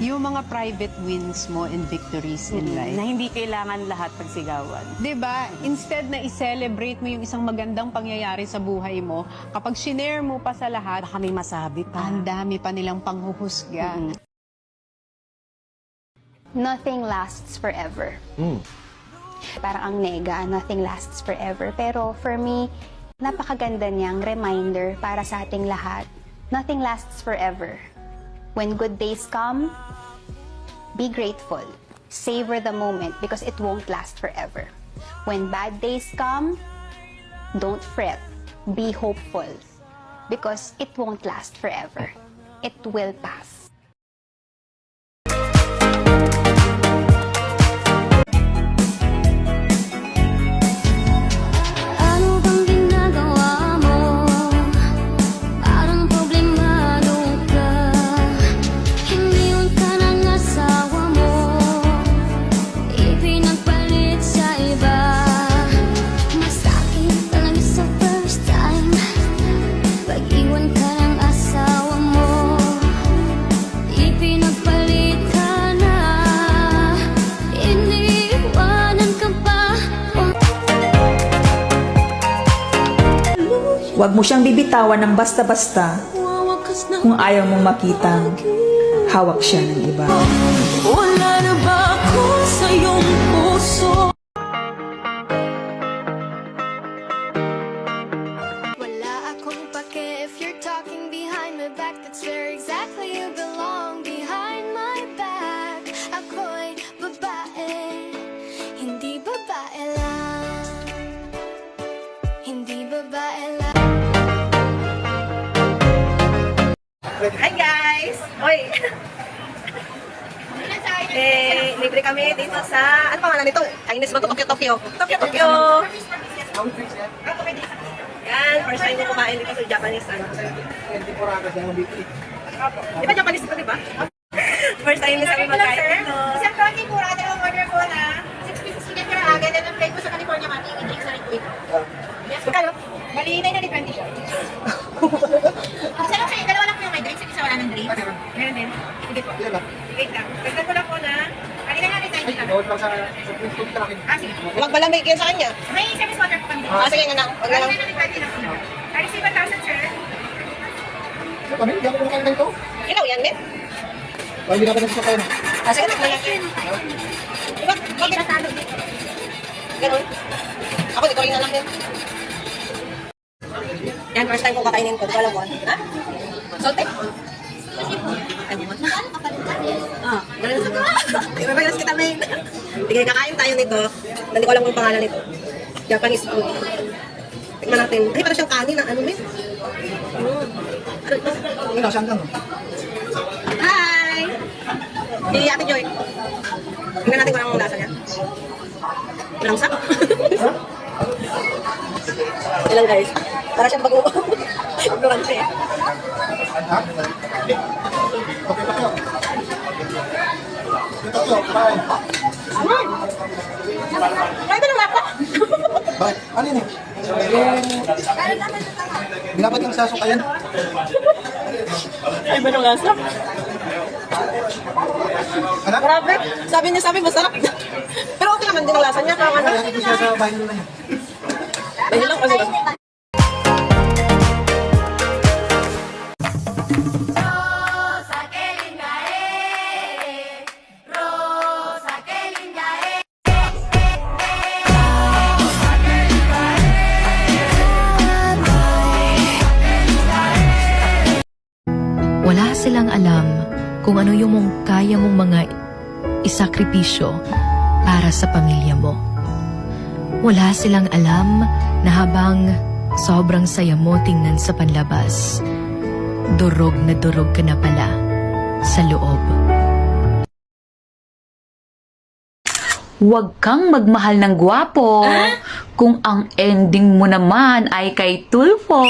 yung mga private wins mo and victories in life. Na hindi kailangan lahat pagsigawan. 'Di ba? Instead na i-celebrate mo yung isang magandang pangyayari sa buhay mo, kapag shinare mo pa sa lahat, Baka may masabi pa. ang dami pa nilang panghuhusga. Nothing lasts forever. Parang ang nega, nothing lasts forever. Pero for me, napakaganda niyang reminder para sa ating lahat. Nothing lasts forever. When good days come, be grateful. Savor the moment because it won't last forever. When bad days come, don't fret. Be hopeful because it won't last forever. It will pass. Ano bang ginagawa mo? Parang problemado ka. Hindi yun ka ng asawa mo. Ipinagpalit sa iba. Masakit lang sa first time. Pag-iwan ka ng asawa mo. Ipinagpalit ka na. Iniiwanan ka pa. Huwag mo siyang bibitawan ng basta-basta kung ayaw mong makitang hawak siya ng iba. Wala na ba ako sa iyong puso? Wala akong pake if you're talking behind my back. That's where exactly you belong, behind my back. Ako'y babae, hindi babae lang. Hindi babae lang. Hi guys! Oy! Libre kami dito sa... Ano pangalan nito? Chinese ba ito? Tokyo! Tokyo! Yan, first time ko kumain dito sa Japanese. Di ba Japanese ito, di ba? First time kami magkain dito. Isang protein po, dalawang order ko na 6 pieces chicken per agad and ang plate ko sa California mati, i-drink sa liquid. Yes, Magkano? bali 920 po. Isa lang sa'yo, dalawa lang po yung may drinks, isa wala ng drinks. Meron din. Sige po. Wait lang. Gagdan ko lang po na, kanina nga rin tayo dito. Sige. Magmalamig yan sa kanya. May service water po kami dito. Sige nga na. Wag na lang. Bali 920 lang po. I receive 1,000, sir. Ilaw yan, men? Hindi na pa nagsuka yun. Sige na. Diba? Bakit? Ganun. Ako, dito rin na lang din. Yan, first time ko kakainin ko. Wala ko. Ha? Salte? Ganun sa Ibabayas kita, men. Sige, kakain tayo nito. Hindi ko alam kung pangalan nito. Japanese food. Tingnan natin. Ay, parang siyang kanin na ano, men. Ano ito? Ano, siyang lang. Hi! Si Ate Joy. Tingnan natin kung anong lasa niya. Malangsa? Ilang guys. Para siyang bago. Durante. Okay, Tokyo. Tokyo, kain. Ay, ito na lapa. Bakit? Ano yun eh? Binabat ng saso kayan. Ay, ba nung lasa? Anak? Grabe. Sabi niya, masarap. Pero okay naman din ang lasa niya. Kawan na. Kaya ito siya sa bahay nila yun. Dahil lang kasi. Wala silang alam kung ano yung kaya mong mga isakripisyo para sa pamilya mo. Wala silang alam na habang sobrang saya mo tingnan sa panlabas, durog na durog ka na pala sa loob. Huwag kang magmahal ng gwapo kung ang ending mo naman ay kay Tulfo.